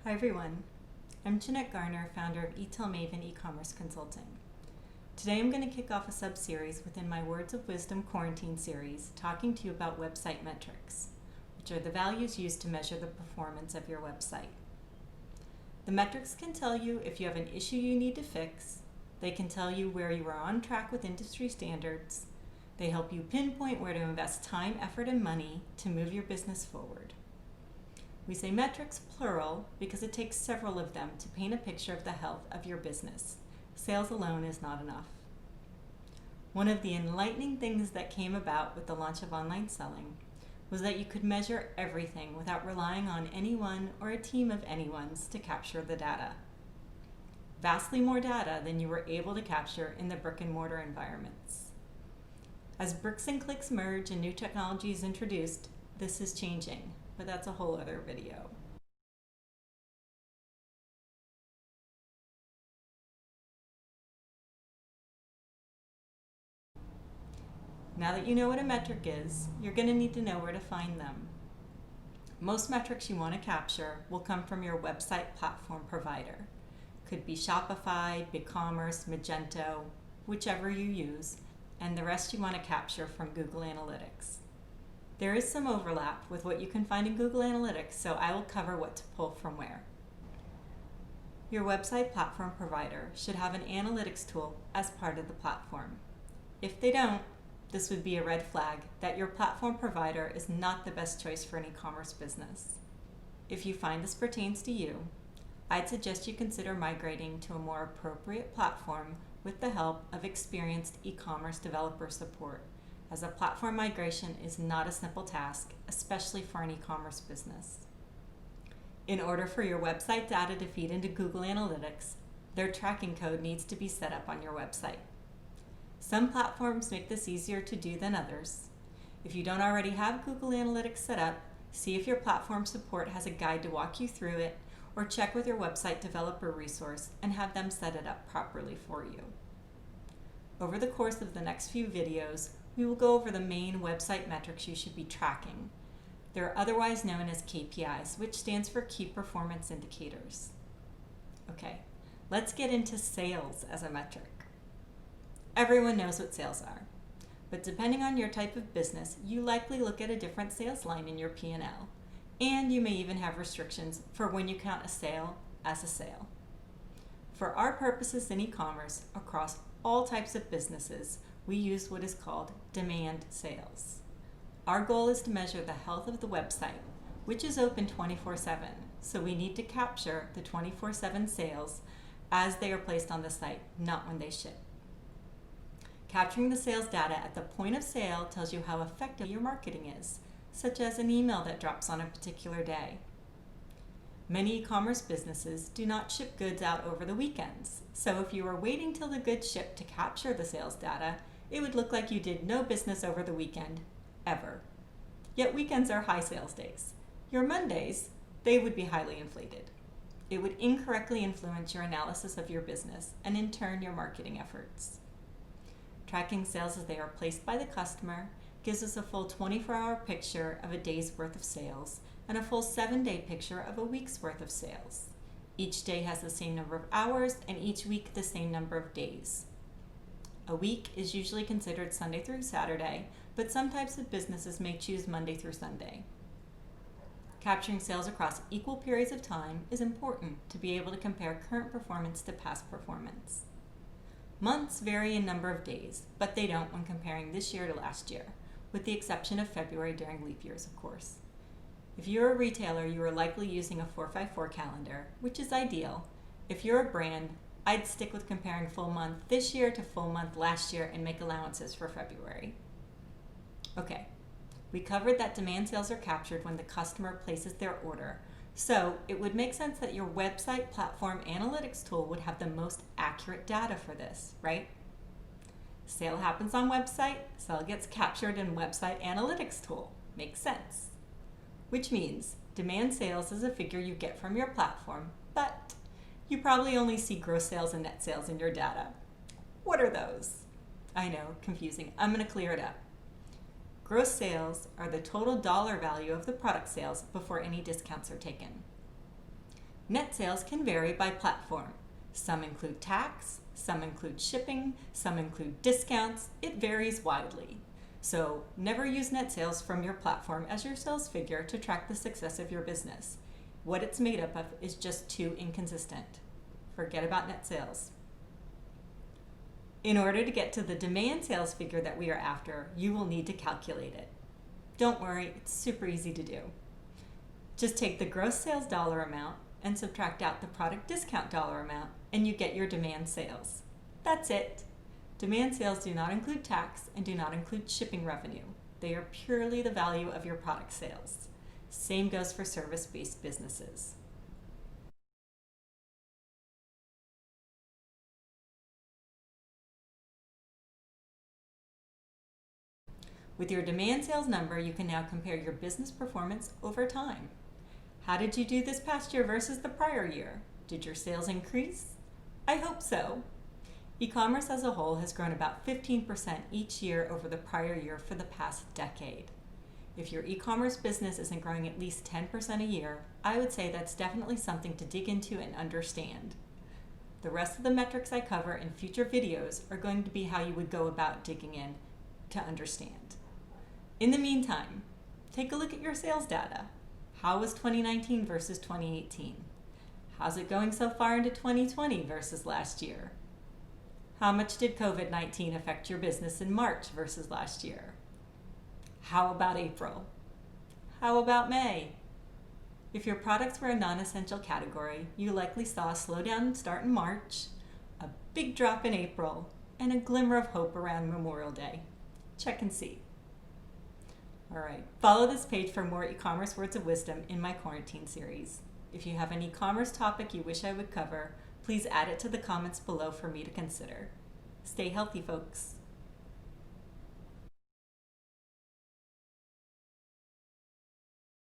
Hi everyone, I'm Jeanette Garner, founder of eTail Maven eCommerce Consulting. Today I'm going to kick off a sub-series within my Words of Wisdom quarantine series talking to you about website metrics, which are the values used to measure the performance of your website. The metrics can tell you if you have an issue you need to fix, they can tell you where you are on track with industry standards, they help you pinpoint where to invest time, effort, and money to move your business forward. We say metrics plural because it takes several of them to paint a picture of the health of your business. Sales alone is not enough. One of the enlightening things that came about with the launch of online selling was that you could measure everything without relying on anyone or a team of anyone's to capture the data. Vastly more data than you were able to capture in the brick and mortar environments. As bricks and clicks merge and new technology is introduced, this is changing. But that's a whole other video. Now that you know what a metric is, you're going to need to know where to find them. Most metrics you want to capture will come from your website platform provider. Could be Shopify, BigCommerce, Magento, whichever you use, and the rest you want to capture from Google Analytics. There is some overlap with what you can find in Google Analytics, so I will cover what to pull from where. Your website platform provider should have an analytics tool as part of the platform. If they don't, this would be a red flag that your platform provider is not the best choice for an e-commerce business. If you find this pertains to you, I'd suggest you consider migrating to a more appropriate platform with the help of experienced e-commerce developer support, as a platform migration is not a simple task, especially for an e-commerce business. In order for your website data to feed into Google Analytics, their tracking code needs to be set up on your website. Some platforms make this easier to do than others. If you don't already have Google Analytics set up, see if your platform support has a guide to walk you through it, or check with your website developer resource and have them set it up properly for you. Over the course of the next few videos, we will go over the main website metrics you should be tracking. They're otherwise known as KPIs, which stands for Key Performance Indicators. Okay, let's get into sales as a metric. Everyone knows what sales are, but depending on your type of business, you likely look at a different sales line in your P&L, and you may even have restrictions for when you count a sale as a sale. For our purposes in e-commerce, across all types of businesses, we use what is called demand sales. Our goal is to measure the health of the website, which is open 24/7, so we need to capture the 24/7 sales as they are placed on the site, not when they ship. Capturing the sales data at the point of sale tells you how effective your marketing is, such as an email that drops on a particular day. Many e-commerce businesses do not ship goods out over the weekends, so if you were waiting till the goods ship to capture the sales data, it would look like you did no business over the weekend, ever. Yet weekends are high sales days. Your Mondays, they would be highly inflated. It would incorrectly influence your analysis of your business and in turn your marketing efforts. Tracking sales as they are placed by the customer gives us a full 24-hour picture of a day's worth of sales and a full 7-day picture of a week's worth of sales. Each day has the same number of hours and each week the same number of days. A week is usually considered Sunday through Saturday, but some types of businesses may choose Monday through Sunday. Capturing sales across equal periods of time is important to be able to compare current performance to past performance. Months vary in number of days, but they don't when comparing this year to last year, with the exception of February during leap years, of course. If you're a retailer, you are likely using a 4-5-4 calendar, which is ideal. If you're a brand, I'd stick with comparing full month this year to full month last year and make allowances for February. Okay, we covered that demand sales are captured when the customer places their order, so it would make sense that your website platform analytics tool would have the most accurate data for this, right? Sale happens on website, sale gets captured in website analytics tool. Makes sense. Which means demand sales is a figure you get from your platform, but you probably only see gross sales and net sales in your data. What are those? I know, confusing. I'm going to clear it up. Gross sales are the total dollar value of the product sales before any discounts are taken. Net sales can vary by platform. Some include tax, some include shipping, some include discounts. It varies widely. So never use net sales from your platform as your sales figure to track the success of your business. What it's made up of is just too inconsistent. Forget about net sales. In order to get to the demand sales figure that we are after, you will need to calculate it. Don't worry, it's super easy to do. Just take the gross sales dollar amount and subtract out the product discount dollar amount, and you get your demand sales. That's it. Demand sales do not include tax and do not include shipping revenue. They are purely the value of your product sales. Same goes for service-based businesses. With your demand sales number, you can now compare your business performance over time. How did you do this past year versus the prior year? Did your sales increase? I hope so. E-commerce as a whole has grown about 15% each year over the prior year for the past decade. If your e-commerce business isn't growing at least 10% a year, I would say that's definitely something to dig into and understand. The rest of the metrics I cover in future videos are going to be how you would go about digging in to understand. In the meantime, take a look at your sales data. How was 2019 versus 2018? How's it going so far into 2020 versus last year? How much did COVID-19 affect your business in March versus last year? How about April? How about May? If your products were a non-essential category, you likely saw a slowdown start in March, a big drop in April, and a glimmer of hope around Memorial Day. Check and see. All right, follow this page for more e-commerce words of wisdom in my quarantine series. If you have an e-commerce topic you wish I would cover, please add it to the comments below for me to consider. Stay healthy, folks.